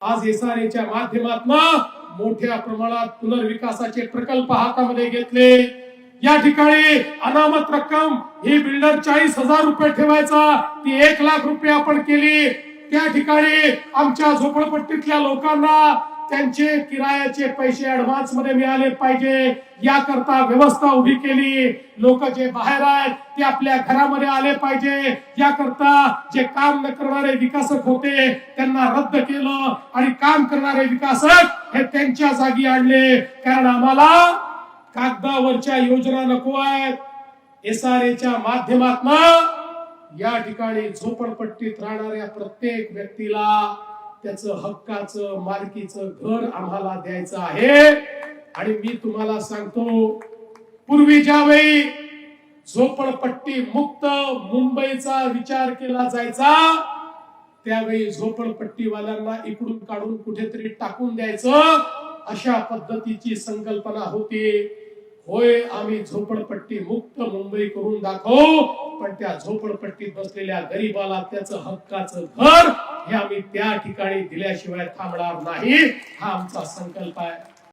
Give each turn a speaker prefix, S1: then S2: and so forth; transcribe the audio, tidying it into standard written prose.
S1: आज एसआरएच्या माध्यमातून मोठ्या प्रमाणात पुनर्विकासाचे प्रकल्प हातामध्ये घेतले। या ठिकाणी अनामत रक्कम ही बिल्डर 40,000 रुपये ठेवायचा, ती 1,00,000 रुपये आपण केली। त्या ठिकाणी आमच्या झोपडपट्टीतल्या लोकांना त्यांचे किरायाचे पैसे ऍडव्हान्स मध्ये मिळाले पाहिजे याकरता व्यवस्था उभी केली। लोक जे बाहेर आहेत ते आपल्या घरामध्ये आले पाहिजे याकरता जे काम न करणारे विकासक होते त्यांना रद्द केलं आणि काम करणारे विकासक हे त्यांच्या जागी आणले। कारण आम्हाला कागदावरच्या योजना नको आहेत। एसआरएच्या माध्यमातून या ठिकाणी झोपडपट्टीत राहणाऱ्या प्रत्येक व्यक्तीला त्याचं हक्काचं मालकीचं घर आम्हाला द्यायचं आहे। आणि मी तुम्हाला सांगतो, पूर्वी ज्यावेळी झोपडपट्टी मुक्त मुंबईचा विचार केला जायचा त्यावेळी झोपडपट्टीवाल्यांना इकडून काढून कुठेतरी टाकून द्यायचं अशा पद्धतीची संकल्पना होती। होय, आम्ही झोपडपट्टी मुक्त मुंबई करून दाखवू, पण त्या झोपडपट्टीत बसलेल्या गरीबाला त्याचं हक्काचं घर हे आम्ही त्या ठिकाणी दिल्याशिवाय थांबणार नाही। हा आमचा संकल्प आहे।